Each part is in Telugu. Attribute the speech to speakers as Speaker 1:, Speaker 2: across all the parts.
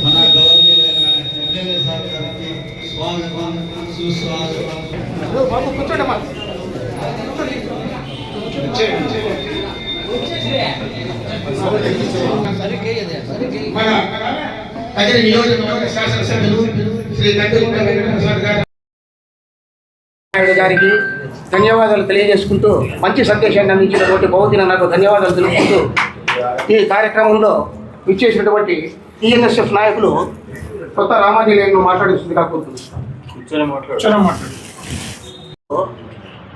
Speaker 1: మన గౌరవనీయులైన ఎమ్మెల్యే సార్ గారికి స్వాగతం సుస్వాగతం. బాబు కూర్చోండమ్మా. మన కదిరి నియోజకవర్గ శాసనసభ్యులు శ్రీ కంటిగుంట వెంకటేశ్వర గారికి ధన్యవాదాలు తెలియజేసుకుంటూ మంచి సందేశాన్ని అందించినటువంటి బహుదిన నాకు ధన్యవాదాలు తెలుపుకుంటూ ఈ కార్యక్రమంలో విచ్చేసినటువంటి టీఎన్ఎస్ఎఫ్ నాయకులు కొత్త రామాజీలను మాట్లాడిస్తుంది కాకపోతున్నాం.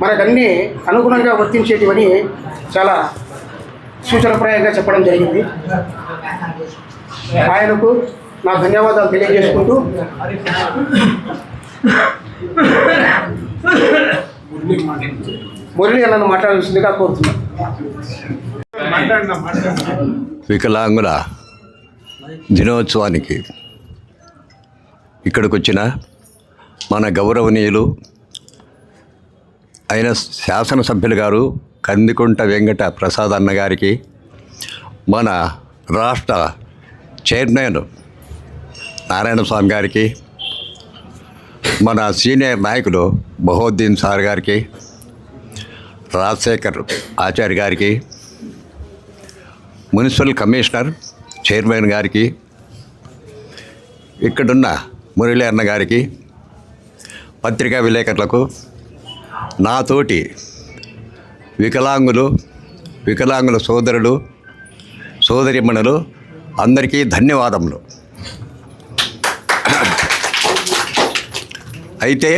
Speaker 1: మనకన్నీ అనుగుణంగా వర్తించేటివని చాలా సూచనప్రాయంగా చెప్పడం జరిగింది. ఆయనకు నా ధన్యవాదాలు తెలియజేసుకుంటూ మురళి అన్నను మాట్లాడాల్సిందిగా కోరుతున్నాను.
Speaker 2: వికలాంగుల దినోత్సవానికి ఇక్కడికి వచ్చిన మన గౌరవనీయులు అయిన శాసనసభ్యులు గారు కందికుంట వెంకట ప్రసాద్ అన్న గారికి, మన రాష్ట్ర చైర్మన్ నారాయణ స్వామి గారికి, మన సీనియర్ నాయకులు బహోద్దీన్ సార్ గారికి, రాజశేఖర్ ఆచార్య గారికి, మున్సిపల్ కమిషనర్ చైర్మన్ గారికి, ఇక్కడున్న మురళీ అన్న గారికి, పత్రికా విలేకరులకు, నాతోటి వికలాంగుల సోదరులు సోదరిమణులు అందరికీ ధన్యవాదములు. అయితే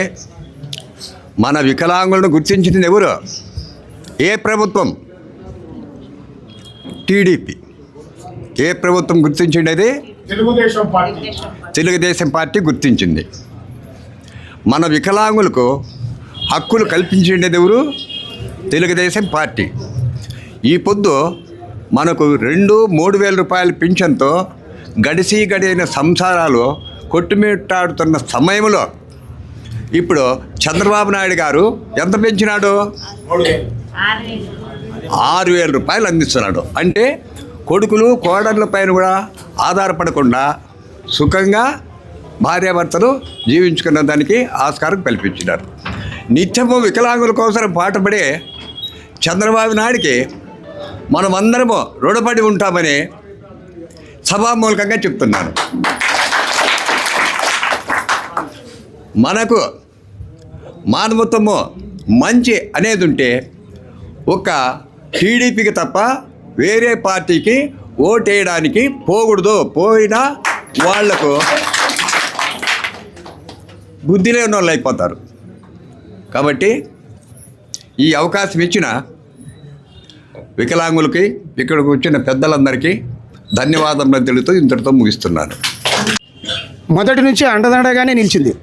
Speaker 2: మన వికలాంగులను గుర్తించింది ఎవరు? ఏ ప్రభుత్వం? టీడీపీ. ఏ ప్రభుత్వం గుర్తించిండేది? తెలుగుదేశం పార్టీ గుర్తించింది. మన వికలాంగులకు హక్కులు కల్పించిండేది ఎవరు? తెలుగుదేశం పార్టీ. ఈ పొద్దు మనకు 2-3 వేల రూపాయల పింఛన్తో గడిచిన సంసారాలు కొట్టుమిట్టాడుతున్న సమయంలో ఇప్పుడు చంద్రబాబు నాయుడు గారు ఎంత పెంచినాడు? 6,000 రూపాయలు అందిస్తున్నాడు. అంటే కొడుకులు కోడళ్ళ పైన కూడా ఆధారపడకుండా సుఖంగా భార్యాభర్తలు జీవించుకున్న దానికి ఆస్కారం కల్పించినారు. నిత్యము వికలాంగుల కోసం పాటుపడే చంద్రబాబు నాయుడికి మనమందరము రుణపడి ఉంటామని సభామూలకంగా చెప్తున్నాను. మనకు మానవత్వము మంచి అనేది ఉంటే ఒక టీడీపీకి తప్ప వేరే పార్టీకి ఓటేయడానికి పోకూడదు. పోయినా వాళ్లకు బుద్ధి లేని వాళ్ళు అయిపోతారు. కాబట్టి ఈ అవకాశం ఇచ్చిన వికలాంగులకి, ఇక్కడికి వచ్చిన పెద్దలందరికీ ధన్యవాదములు తెలుపుతూ ఇంతటితో ముగిస్తున్నాను.
Speaker 3: మొదటి నుంచి అండదండగానే నిలిచింది.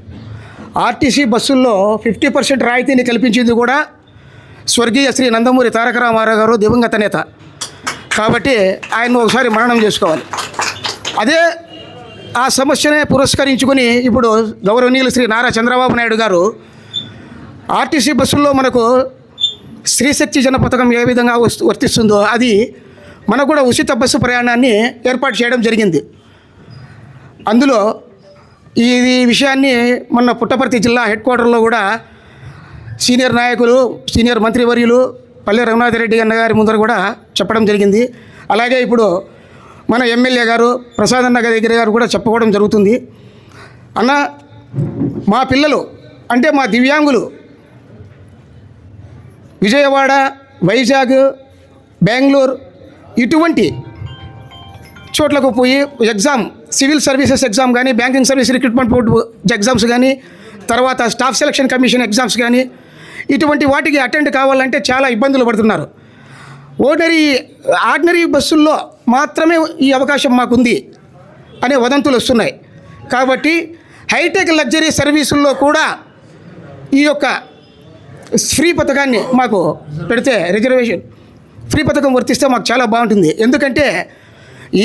Speaker 3: ఆర్టీసీ బస్సుల్లో 50% రాయితీని కల్పించింది కూడా స్వర్గీయ శ్రీ నందమూరి తారక రామారావు గారు, దివంగత నేత. కాబట్టి ఆయన్ను ఒకసారి మననం చేసుకోవాలి. అదే ఆ సమస్యనే పురస్కరించుకుని ఇప్పుడు గౌరవనీయులు శ్రీ నారా చంద్రబాబు నాయుడు గారు ఆర్టీసీ బస్సుల్లో మనకు స్త్రీశక్తి జన పథకం ఏ విధంగా వర్తిస్తుందో అది మనకు కూడా ఉచిత బస్సు ప్రయాణాన్ని ఏర్పాటు చేయడం జరిగింది. అందులో ఈ విషయాన్ని మొన్న పుట్టపర్తి జిల్లా హెడ్ క్వార్టర్లో కూడా సీనియర్ నాయకులు, సీనియర్ మంత్రివర్యులు పల్లె రఘునాథ్ రెడ్డి అన్న గారి ముందర కూడా చెప్పడం జరిగింది. అలాగే ఇప్పుడు మన ఎమ్మెల్యే గారు ప్రసాద్ అన్న దగ్గర గారు కూడా చెప్పుకోవడం జరుగుతుంది. అన్న, మా పిల్లలు అంటే మా దివ్యాంగులు విజయవాడ, వైజాగ్, బెంగళూరు ఇటువంటి చోట్లకు పోయి ఎగ్జామ్, సివిల్ సర్వీసెస్ ఎగ్జామ్ కానీ, banking service recruitment board exams కానీ, తర్వాత స్టాఫ్ సెలక్షన్ కమిషన్ ఎగ్జామ్స్ కానీ ఇటువంటి వాటికి అటెండ్ కావాలంటే చాలా ఇబ్బందులు పడుతున్నారు. ఆర్డినరీ బస్సుల్లో మాత్రమే ఈ అవకాశం మాకుంది అనే వదంతులు వస్తున్నాయి. కాబట్టి హైటెక్ లగ్జరీ సర్వీసుల్లో కూడా ఈ యొక్క ఫ్రీ పథకాన్ని మాకు పెడితే, రిజర్వేషన్ ఫ్రీ పథకం వర్తిస్తే మాకు చాలా బాగుంటుంది. ఎందుకంటే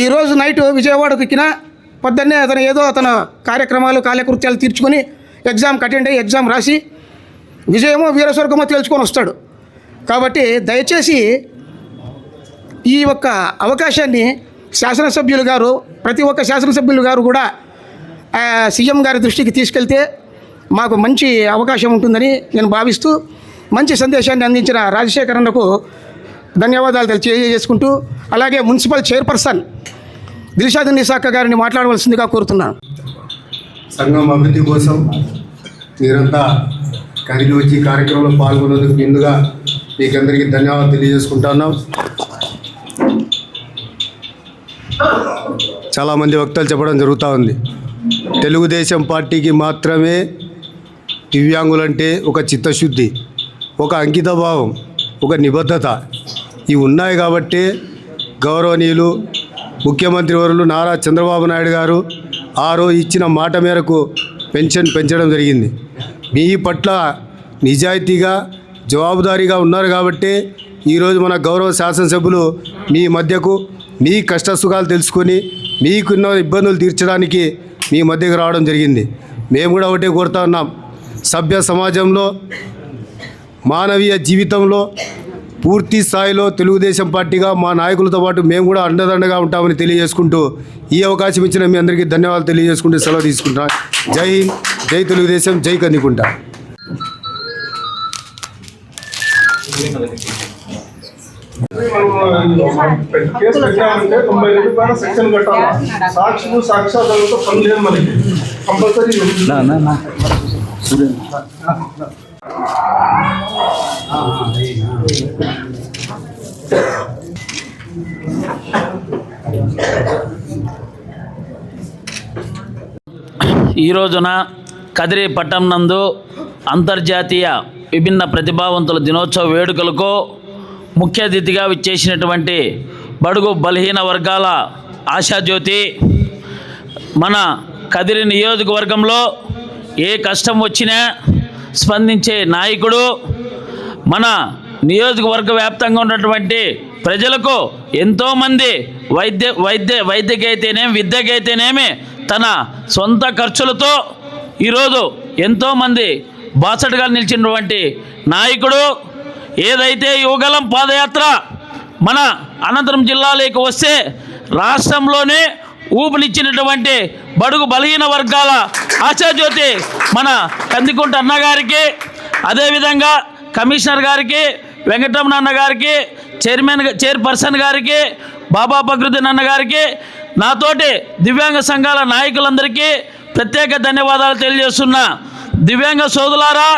Speaker 3: ఈరోజు నైటు విజయవాడకు ఎక్కిన పొద్దున్నే అతను ఏదో తన కార్యక్రమాలు కాలకృత్యాలు తీర్చుకొని ఎగ్జామ్కి అటెండ్ అయ్యి ఎగ్జామ్ రాసి విజయమో వీరస్వర్గమో తేల్చుకొని వస్తాడు. కాబట్టి దయచేసి ఈ ఒక్క అవకాశాన్ని శాసనసభ్యులు గారు, ప్రతి ఒక్క శాసనసభ్యులు గారు కూడా సీఎం గారి దృష్టికి తీసుకెళ్తే మాకు మంచి అవకాశం ఉంటుందని నేను భావిస్తూ, మంచి సందేశాన్ని అందించిన రాజశేఖర్ అన్నకు ధన్యవాదాలు తెలియజేసుకుంటూ, అలాగే మున్సిపల్ చైర్పర్సన్ దిల్షాదున్నీసాక్క గారిని మాట్లాడవలసిందిగా కోరుతున్నాను.
Speaker 4: సంఘం అభివృద్ధి కోసం మీరంతా కదిలి వచ్చి కార్యక్రమంలో పాల్గొన్నందుకు ముందుగా మీకందరికీ ధన్యవాదాలు తెలియజేసుకుంటున్నాం. చాలామంది వక్తలు చెప్పడం జరుగుతూ ఉంది. తెలుగుదేశం పార్టీకి మాత్రమే దివ్యాంగులంటే ఒక చిత్తశుద్ధి, ఒక అంకితభావం, ఒక నిబద్ధత ఇవి ఉన్నాయి కాబట్టి గౌరవనీయులు ముఖ్యమంత్రి వర్యులు నారా చంద్రబాబు నాయుడు గారు ఇచ్చిన మాట మేరకు పెన్షన్ పెంచడం జరిగింది. మీ పట్ల నిజాయితీగా జవాబుదారీగా ఉన్నారు కాబట్టి ఈరోజు మన గౌరవ శాసనసభ్యులు మీ మధ్యకు మీ కష్టసుఖాలు తెలుసుకొని మీకున్న ఇబ్బందులు తీర్చడానికి మీ మధ్యకు రావడం జరిగింది. మేము కూడా ఒకటే కోరుతా ఉన్నాం, సభ్య సమాజంలో మానవీయ జీవితంలో పూర్తి స్థాయిలో తెలుగుదేశం పార్టీగా మా నాయకులతో పాటు మేము కూడా అండదండగా ఉంటామని తెలియజేసుకుంటూ ఈ అవకాశం ఇచ్చిన మీ అందరికీ ధన్యవాదాలు తెలియజేసుకుంటూ సెలవు తీసుకుంటున్నాను. జై హింద్, జై తెలుగుదేశం, జై కందికుంట.
Speaker 5: కేసు పెట్టామంటే 92 సెక్షన్ కట్టాలి. సాక్షులు సాక్ష్యాధారాలతో పని లేదు మనకి. కంపల్సరీ
Speaker 6: ఈ రోజున కదిరి పట్టణం నందు అంతర్జాతీయ విభిన్న ప్రతిభావంతుల దినోత్సవ వేడుకలకు ముఖ్య అతిథిగా విచ్చేసినటువంటి బడుగు బలహీన వర్గాల ఆశాజ్యోతి, మన కదిరి నియోజకవర్గంలో ఏ కష్టం వచ్చినా స్పందించే నాయకుడు, మన నియోజకవర్గ వ్యాప్తంగా ఉన్నటువంటి ప్రజలకు ఎంతోమంది వైద్యకైతేనేమి విద్యకైతేనేమి తన సొంత ఖర్చులతో ఈరోజు ఎంతోమంది బాసటగా నిలిచినటువంటి నాయకుడు. ఏదైతే యువగలం పాదయాత్ర మన అనంతపురం జిల్లాలోకి వస్తే రాష్ట్రంలోనే ఊపునిచ్చినటువంటి బడుగు బలహీన వర్గాల ఆశాజ్యోతి మన కందికుంట అన్నగారికి, అదేవిధంగా కమిషనర్ గారికి, వెంకటరమణ అన్న గారికి, చైర్పర్సన్ గారికి, బాబా ఫక్రుద్దీన్ అన్న గారికి, నాతోటి దివ్యాంగ సంఘాల నాయకులందరికీ ప్రత్యేక ధన్యవాదాలు తెలియజేస్తున్నా. దివ్యాంగ సోదరులారా,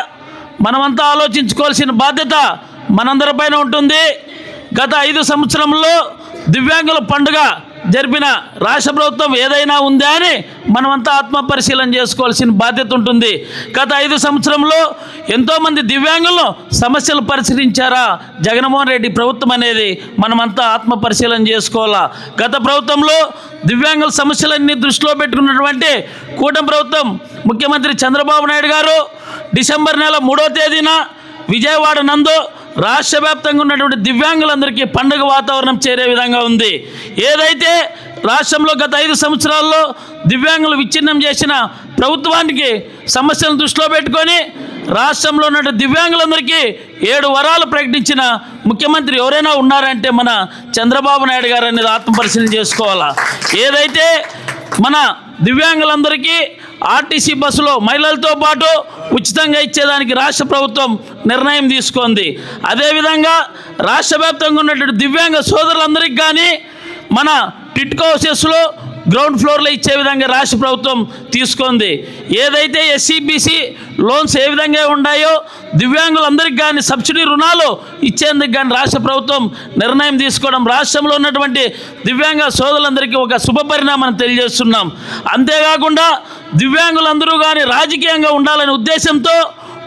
Speaker 6: మనమంతా ఆలోచించుకోవాల్సిన బాధ్యత మనందరిపైన ఉంటుంది. గత 5 సంవత్సరంలో దివ్యాంగుల పండుగ జరిపిన రాష్ట్ర ప్రభుత్వం ఏదైనా ఉందా అని మనమంతా ఆత్మపరిశీలన చేసుకోవాల్సిన బాధ్యత ఉంటుంది. గత 5 సంవత్సరంలో ఎంతోమంది దివ్యాంగులను సమస్యలు పరిశీలించారా జగన్మోహన్ రెడ్డి ప్రభుత్వం అనేది మనమంతా ఆత్మపరిశీలన చేసుకోవాలా. గత ప్రభుత్వంలో దివ్యాంగుల సమస్యలన్నీ దృష్టిలో పెట్టుకున్నటువంటి కూటమి ప్రభుత్వం ముఖ్యమంత్రి చంద్రబాబు నాయుడు గారు డిసెంబర్ నెల 3వ తేదీన విజయవాడ నందు రాష్ట్ర వ్యాప్తంగా ఉన్నటువంటి దివ్యాంగులందరికీ పండుగ వాతావరణం చేరే విధంగా ఉంది. ఏదైతే రాష్ట్రంలో గత 5 సంవత్సరాల్లో దివ్యాంగులు విచ్ఛిన్నం చేసిన ప్రభుత్వానికి సమస్యలను దృష్టిలో పెట్టుకొని రాష్ట్రంలో ఉన్న దివ్యాంగులందరికీ 7 వరాలు ప్రకటించిన ముఖ్యమంత్రి ఎవరైనా ఉన్నారంటే మన చంద్రబాబు నాయుడు గారు అనేది ఆత్మపరిశీలన చేసుకోవాలా. ఏదైతే మన దివ్యాంగులందరికీ ఆర్టీసీ బస్సులో మహిళలతో పాటు ఉచితంగా ఇచ్చేదానికి రాష్ట్ర ప్రభుత్వం నిర్ణయం తీసుకుంది. అదేవిధంగా రాష్ట్ర వ్యాప్తంగా ఉన్నటువంటి దివ్యాంగ సోదరులందరికీ కానీ మన టిట్కో హౌసెస్లో గ్రౌండ్ ఫ్లోర్లో ఇచ్చే విధంగా రాష్ట్ర ప్రభుత్వం తీసుకుంది. ఏదైతే ఎస్సీబీసీ లోన్స్ ఏ విధంగా ఉన్నాయో దివ్యాంగులందరికీ కానీ సబ్సిడీ రుణాలు ఇచ్చేందుకు కానీ రాష్ట్ర ప్రభుత్వం నిర్ణయం తీసుకోవడం రాష్ట్రంలో ఉన్నటువంటి దివ్యాంగ సోదరులందరికీ ఒక శుభపరిణామం తెలియజేస్తున్నాం. అంతేకాకుండా దివ్యాంగులందరూ కానీ రాజకీయంగా ఉండాలనే ఉద్దేశంతో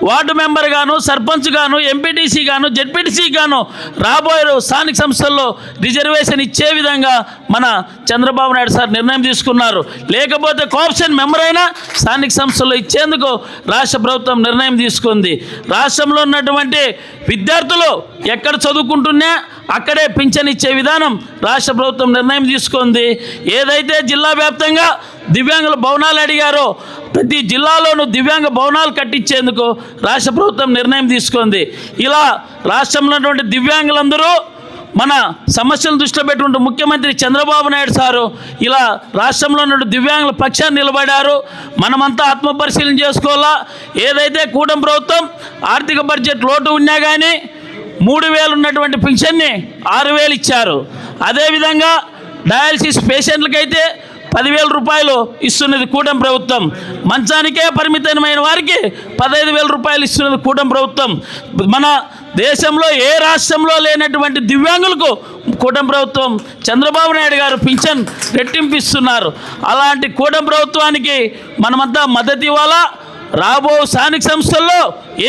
Speaker 6: వార్డు మెంబర్ గాను, సర్పంచ్ గాను, ఎంపీటీసీ గాను, జెడ్పీటీసీ గాను రాబోయే స్థానిక సంస్థల్లో రిజర్వేషన్ ఇచ్చే విధంగా మన చంద్రబాబు నాయుడు సార్ నిర్ణయం తీసుకున్నారు. లేకపోతే కోఆప్షన్ మెంబర్ అయినా స్థానిక సంస్థల్లో ఇచ్చేందుకు రాష్ట్ర ప్రభుత్వం నిర్ణయం తీసుకుంది. రాష్ట్రంలో ఉన్నటువంటి విద్యార్థులు ఎక్కడ చదువుకుంటున్నా అక్కడే పింఛన్ ఇచ్చే విధానం రాష్ట్ర ప్రభుత్వం నిర్ణయం తీసుకుంది. ఏదైతే జిల్లా వ్యాప్తంగా దివ్యాంగుల భవనాలు అడిగారో ప్రతి జిల్లాలోనూ దివ్యాంగ భవనాలు కట్టించేందుకు రాష్ట్ర ప్రభుత్వం నిర్ణయం తీసుకుంది. ఇలా రాష్ట్రంలో ఉన్నటువంటి దివ్యాంగులందరూ మన సమస్యలను దృష్టిలో పెట్టుకుంటూ ముఖ్యమంత్రి చంద్రబాబు నాయుడు సారు ఇలా రాష్ట్రంలో ఉన్న దివ్యాంగుల పక్షాన్ని నిలబడారు. మనమంతా ఆత్మపరిశీలన చేసుకోవాలా. ఏదైతే కూటమి ప్రభుత్వం ఆర్థిక బడ్జెట్ లోటు ఉన్నా కానీ 3,000 ఉన్నటువంటి పింఛన్ని 6,000 ఇచ్చారు. అదేవిధంగా డయాలసిస్ పేషెంట్లకైతే 10,000 రూపాయలు ఇస్తున్నది కూటమి ప్రభుత్వం. మంచానికే పరిమితమైన వారికి 15,000 రూపాయలు ఇస్తున్నది కూటమి ప్రభుత్వం. మన దేశంలో ఏ రాష్ట్రంలో లేనటువంటి దివ్యాంగులకు కూటమి ప్రభుత్వం చంద్రబాబు నాయుడు గారు పింఛన్ రెట్టింపు ఇస్తున్నారు. అలాంటి కూటమి ప్రభుత్వానికి మనమంతా మద్దతు ఇవ్వాలా. రాబో స్థానిక సంస్థల్లో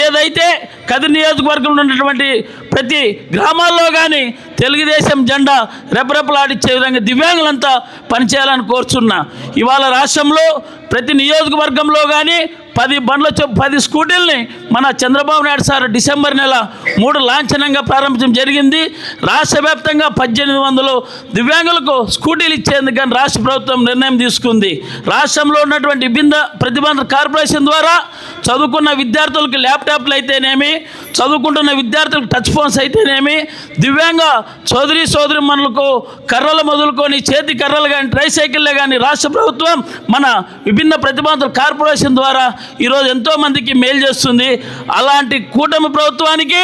Speaker 6: ఏదైతే కదిరి నియోజకవర్గంలో ఉన్నటువంటి ప్రతి గ్రామాల్లో కానీ తెలుగుదేశం జెండా రెపరెపలాడిచ్చే విధంగా దివ్యాంగులంతా పనిచేయాలని కోరుచున్నా. ఇవాళ రాష్ట్రంలో ప్రతి నియోజకవర్గంలో కానీ 10 బండ్ల 10 స్కూటీల్ని మన చంద్రబాబు నాయుడు సార్ డిసెంబర్ నెల 3 లాంఛనంగా ప్రారంభించడం జరిగింది. రాష్ట్ర వ్యాప్తంగా 1,800 దివ్యాంగులకు స్కూటీలు ఇచ్చేందుకు కానీ రాష్ట్ర ప్రభుత్వం నిర్ణయం తీసుకుంది. రాష్ట్రంలో ఉన్నటువంటి ప్రతిబంధ కార్పొరేషన్ ద్వారా చదువుకున్న విద్యార్థులకు ల్యాప్టాప్లు అయితేనేమి, చదువుకుంటున్న విద్యార్థులకు టచ్ ఫోన్స్ అయితేనేమి, దివ్యాంగ సోదరిమణులకు కర్రలు మొదలుకొని చేతి కర్రలు కానీ ట్రైసైకిళ్ళే కానీ రాష్ట్ర ప్రభుత్వం మన విభిన్న ప్రతిబంధ కార్పొరేషన్ ద్వారా ఈరోజు ఎంతోమందికి మేలు చేస్తుంది. అలాంటి కూటమి ప్రభుత్వానికి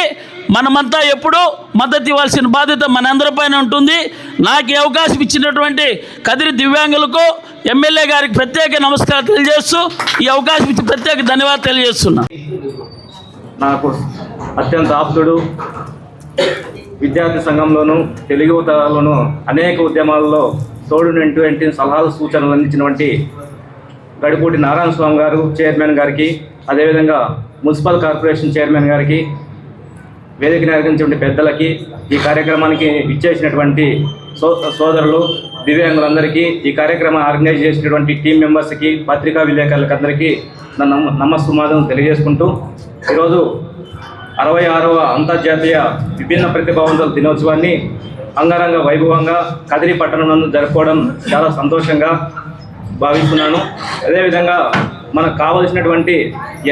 Speaker 6: మనమంతా ఎప్పుడూ మద్దతు ఇవ్వాల్సిన బాధ్యత మనందరిపైన ఉంటుంది. నాకు ఈ అవకాశం ఇచ్చినటువంటి కదిరి దివ్యాంగులకు ఎమ్మెల్యే గారికి ప్రత్యేక నమస్కారం తెలియజేస్తూ ఈ అవకాశం ఇచ్చి ప్రత్యేక ధన్యవాదాలు తెలియజేస్తున్నా.
Speaker 7: నాకు అత్యంత ఆప్తుడు, విద్యార్థి సంఘంలోనూ తెలుగు యువతలోనూ అనేక ఉద్యమాల్లో తోడునంటి సలహాలు సూచనలు అందించినటువంటి గడిపూటి నారాయణ స్వామి గారు చైర్మన్ గారికి, అదేవిధంగా మున్సిపల్ కార్పొరేషన్ చైర్మన్ గారికి, వేదిక నిర్వహించినటువంటి పెద్దలకి, ఈ కార్యక్రమానికి ఇచ్చేసినటువంటి సోదరులు దివ్యాంగులందరికీ, ఈ కార్యక్రమాన్ని ఆర్గనైజ్ చేసినటువంటి టీం మెంబర్స్కి, పత్రికా విలేకరులకు అందరికీ నమస్సుమాదం తెలియజేసుకుంటూ ఈరోజు 66వ అంతర్జాతీయ విభిన్న ప్రతిభావంతుల దినోత్సవాన్ని అంగరంగ వైభవంగా కదిరి పట్టణంలో జరుపుకోవడం చాలా సంతోషంగా భావిస్తున్నాను. అదేవిధంగా మనకు కావలసినటువంటి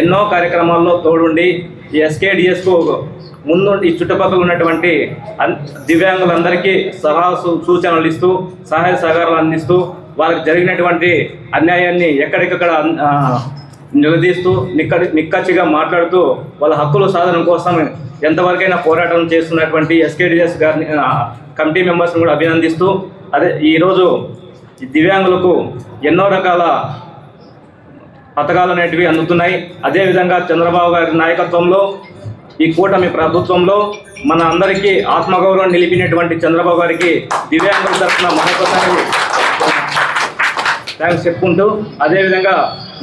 Speaker 7: ఎన్నో కార్యక్రమాల్లో తోడుండి ఈ ఎస్కేడిఎస్కు ముందు ఈ చుట్టుపక్కల ఉన్నటువంటి దివ్యాంగులందరికీ సలహా సూచనలు ఇస్తూ సహాయ సహకారాలు అందిస్తూ వాళ్ళకి జరిగినటువంటి అన్యాయాన్ని ఎక్కడికక్కడ నిలదీస్తూ నిక్కచ్చిగా మాట్లాడుతూ వాళ్ళ హక్కుల సాధన కోసం ఎంతవరకైనా పోరాటం చేస్తున్నటువంటి ఎస్కేడిఎస్ గారిని కమిటీ మెంబర్స్ని కూడా అభినందిస్తూ ఈరోజు దివ్యాంగులకు ఎన్నో రకాల పథకాలు అనేటివి అందుతున్నాయి. అదేవిధంగా చంద్రబాబు గారి నాయకత్వంలో ఈ కూటమి ప్రభుత్వంలో మన అందరికీ ఆత్మగౌరవం నిలిపినటువంటి చంద్రబాబు గారికి దివ్యాంగుల తరఫున మరొకసారి థ్యాంక్స్ చెప్పుకుంటూ, అదేవిధంగా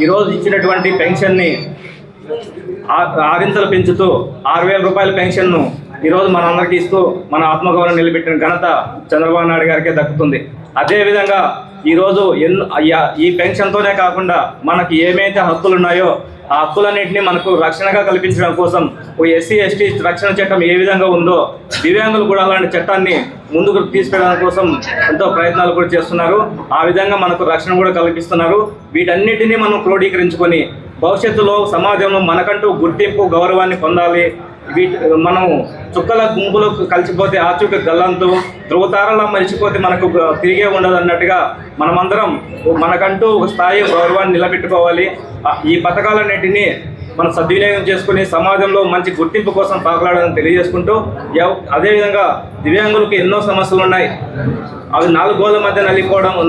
Speaker 7: ఈరోజు ఇచ్చినటువంటి పెన్షన్ని 6 పెంచుతూ 6,000 రూపాయల పెన్షన్ను ఈరోజు మనందరికీ ఇస్తూ మన ఆత్మగౌరవం నిలబెట్టిన ఘనత చంద్రబాబు నాయుడు గారికే దక్కుతుంది. అదేవిధంగా ఈరోజు ఈ పెన్షన్తోనే కాకుండా మనకి ఏమైతే హక్కులు ఉన్నాయో ఆ హక్కులన్నింటినీ మనకు రక్షణగా కల్పించడం కోసం ఎస్సీ ఎస్టీ రక్షణ చట్టం ఏ విధంగా ఉందో దివ్యాంగులు కూడా అలాంటి చట్టాన్ని ముందుకు తీసుకెళ్ళడం కోసం ఎంతో ప్రయత్నాలు కూడా చేస్తున్నారు. ఆ విధంగా మనకు రక్షణ కూడా కల్పిస్తున్నారు. వీటన్నిటినీ మనం క్రోడీకరించుకొని భవిష్యత్తులో సమాజంలో మనకంటూ గుర్తింపు గౌరవాన్ని పొందాలి. మనం చుక్కల గుంపులో కలిసిపోతే ఆచూక గల్లంతు, ధ్రువతారలా మరిచిపోతే మనకు తిరిగే ఉండదు అన్నట్టుగా మనమందరం మనకంటూ ఒక స్థాయి గౌరవాన్ని నిలబెట్టుకోవాలి. ఈ పథకాలన్నింటినీ మనం సద్వినియోగం చేసుకుని సమాజంలో మంచి గుర్తింపు కోసం పాకులాడాలని తెలియజేసుకుంటూ, అదేవిధంగా దివ్యాంగులకు ఎన్నో సమస్యలు ఉన్నాయి. అవి 4 గోళ్ల మధ్య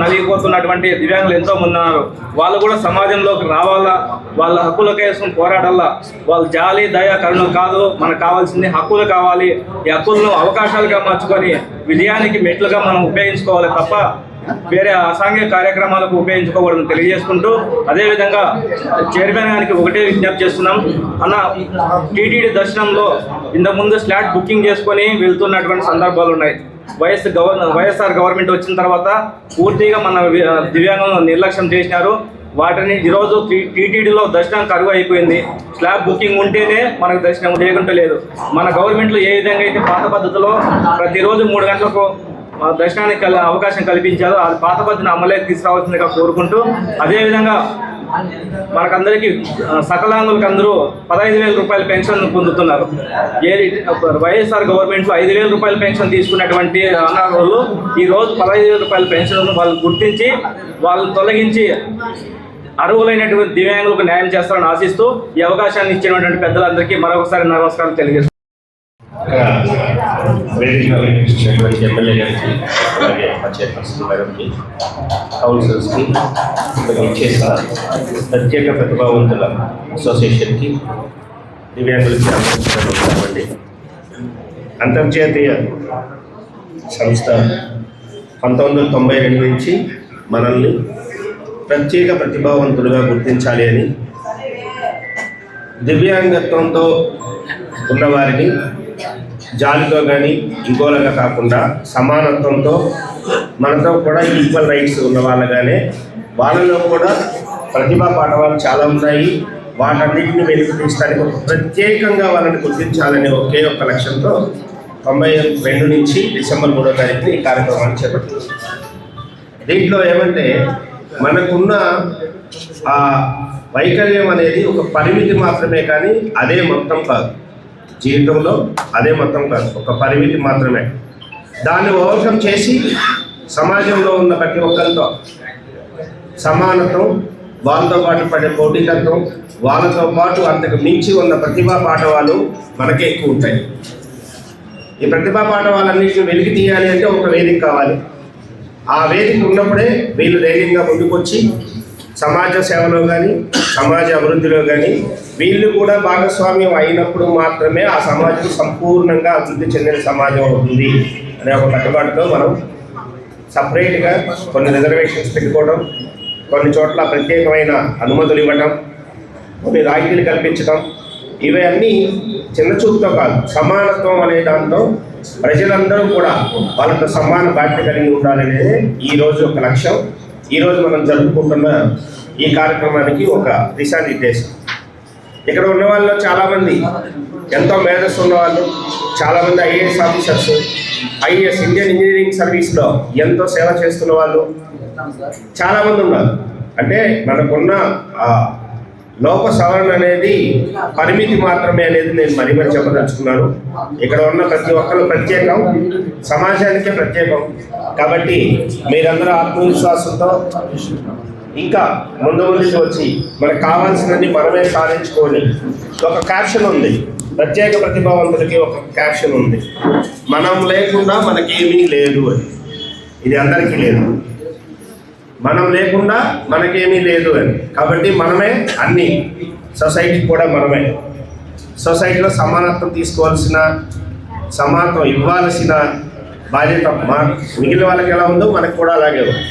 Speaker 7: నలిగిపోతున్నటువంటి దివ్యాంగులు ఎంతో మంది ఉన్నారు. వాళ్ళు కూడా సమాజంలోకి రావాలా, వాళ్ళ హక్కుల కోసం పోరాడాలా. వాళ్ళు జాలి దయ కరుణ కాదు, మనకు కావాల్సింది హక్కులు కావాలి. ఈ హక్కులను అవకాశాలుగా మార్చుకొని విజయానికి మెట్లుగా మనం ఉపయోగించుకోవాలి తప్ప వేరే అసాంఘిక కార్యక్రమాలకు ఉపయోగించుకోకూడదని తెలియజేసుకుంటూ, అదేవిధంగా చైర్మన్ గారికి ఒకటే విజ్ఞప్తి చేస్తున్నాం. టీటీడీ దర్శనంలో ఇంతకుముందు స్లాట్ బుకింగ్ చేసుకొని వెళ్తున్నటువంటి సందర్భాలు ఉన్నాయి. వైఎస్ఆర్ గవర్నమెంట్ వచ్చిన తర్వాత పూర్తిగా మన దివ్యాంగులను నిర్లక్ష్యం చేసినారు. వాటిని ఈరోజు టీటీడీలో దర్శనం కరువు అయిపోయింది. స్లాబ్ బుకింగ్ ఉంటేనే మనకు దర్శనం లేకుంటే లేదు. మన గవర్నమెంట్లో ఏ విధంగా అయితే పాత పద్ధతిలో ప్రతిరోజు 3 గంటలకు దర్శనానికి అవకాశం కల్పించారో అది పాత పద్ధతిని అమలుకి తీసుకురావాల్సిందిగా కోరుకుంటూ, అదేవిధంగా మనకందరికీ సకలాంగులకు అందరూ 15,000 రూపాయల పెన్షన్ పొందుతున్నారు. వైఎస్ఆర్ గవర్నమెంట్లో 5,000 రూపాయల పెన్షన్ తీసుకున్నటువంటి అన్నవాళ్ళు ఈరోజు 15,000 రూపాయల పెన్షన్ వాళ్ళు గుర్తించి వాళ్ళని తొలగించి అర్హులైనటువంటి దివ్యాంగులకు న్యాయం చేస్తారని ఆశిస్తూ ఈ అవకాశాన్ని ఇచ్చినటువంటి పెద్దలందరికీ మరొకసారి నమస్కారం తెలియజేస్తున్నాను.
Speaker 8: వేదికటువంటి ఎమ్మెల్యే గారికి, అలాగే మా చైర్పర్సన్ మేడంకి, కౌన్సిలర్స్కి, చేసిన ప్రత్యేక ప్రతిభావంతుల అసోసియేషన్కి, దివ్యాంగులకి అందించినటువంటి అంతర్జాతీయ సంస్థ 1992 నుంచి మనల్ని ప్రత్యేక ప్రతిభావంతులుగా గుర్తించాలి అని, దివ్యాంగత్వంతో ఉన్నవారిని జాలితో కానీ ఇంకోలాగా కాకుండా సమానత్వంతో మనతో కూడా ఈక్వల్ రైట్స్ ఉన్న వాళ్ళగానే వాళ్ళలో కూడా ప్రతిభా పాఠవాలు చాలా ఉన్నాయి. వాటన్నిటిని వెలుగు తీయడానికి ప్రత్యేకంగా వాళ్ళని గుర్తించాలనే ఒకే ఒక్క లక్ష్యంతో 92 నుంచి డిసెంబర్ 3వ తారీఖున ఈ కార్యక్రమాన్ని చేపట్టింది. దీంట్లో ఏమంటే మనకున్న ఆ వైకల్యం అనేది ఒక పరిమితి మాత్రమే, కానీ అదే మొత్తం కాదు. జీవితంలో అదే మొత్తం కాదు, ఒక పరిమితి మాత్రమే. దాన్ని ఓవర్కమ్ చేసి సమాజంలో ఉన్న ప్రతి ఒక్కరితో సమానత్వం, వాళ్ళతో పాటు పడే పోటీతత్వం, వాళ్ళతో పాటు అంతకు మించి ఉన్న ప్రతిభా పాఠవాలు మనకే ఎక్కువ ఉంటాయి. ఈ ప్రతిభా పాఠవాలన్నింటినీ వెలికి తీయాలి అంటే ఒక వేదిక కావాలి. ఆ వేదిక ఉన్నప్పుడే వీళ్ళు ధైర్యంగా ముందుకొచ్చి సమాజ సేవలో కానీ సమాజ అభివృద్ధిలో కానీ వీళ్ళు కూడా భాగస్వామ్యం అయినప్పుడు మాత్రమే ఆ సమాజం సంపూర్ణంగా అభివృద్ధి చెందిన సమాజం అవుతుంది అనే ఒక కట్టుబాటుతో మనం సపరేట్గా కొన్ని రిజర్వేషన్స్ పెట్టుకోవడం, కొన్ని చోట్ల ప్రత్యేకమైన అనుమతులు ఇవ్వడం, కొన్ని రాయితీలు కల్పించడం, ఇవన్నీ చిన్న చూపుతో కాదు, సమానత్వం అనే దాంతో ప్రజలందరూ కూడా వాళ్ళతో సమాన బాధ్యత కలిగి ఉండాలనేది ఈరోజు ఒక లక్ష్యం. ఈరోజు మనం జరుపుకుంటున్న ఈ కార్యక్రమానికి ఒక దిశానిర్దేశం. ఇక్కడ ఉన్న వాళ్ళు చాలామంది ఎంతో మేధస్సు ఉన్నవాళ్ళు, చాలామంది IAS officers, IAS Indian engineering సర్వీస్లో ఎంతో సేవ చేస్తున్న వాళ్ళు చాలామంది ఉన్నారు. అంటే మనకున్న లోక సవరణ అనేది పరిమితి మాత్రమే అనేది నేను మరీ చెప్పదలుచుకున్నాను. ఇక్కడ ఉన్న ప్రతి ఒక్కరు ప్రత్యేకం, సమాజానికే ప్రత్యేకం. కాబట్టి మీరందరూ ఆత్మవిశ్వాసంతో ఇంకా ముందుకు వచ్చి మనకు కావాల్సినది మనమే సాధించుకొని, ఒక క్యాప్షన్ ఉంది, ప్రత్యేక ప్రతిభావంతులకి ఒక క్యాప్షన్ ఉంది, మనం లేకుండా మనకేమీ లేదు అని. ఇది అందరికీ లేదు, మనం లేకుండా మనకేమీ లేదు అని. కాబట్టి మనమే అన్ని, సొసైటీకి కూడా మనమే. సొసైటీలో సమానత్వం తీసుకోవాల్సిన, సమానత్వం ఇవ్వాల్సిన బాధ్యత మిగిలిన వాళ్ళకి ఎలా ఉందో మనకు కూడా అలాగే ఉంది.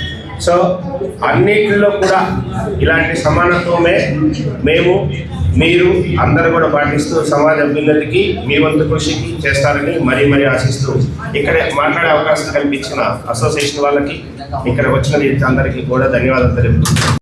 Speaker 8: సో అన్నిటిలో కూడా ఇలాంటి సమానత్వమే మేము, మీరు అందరూ కూడా పాటిస్తూ సమాజ అభ్యున్నతికి మీ వంతు కృషికి చేస్తారని మరీ ఆశిస్తూ ఇక్కడ మాట్లాడే అవకాశం కల్పించిన అసోసియేషన్ వాళ్ళకి, ఇక్కడ వచ్చిన అందరికీ కూడా ధన్యవాదాలు తెలుపుతున్నాను.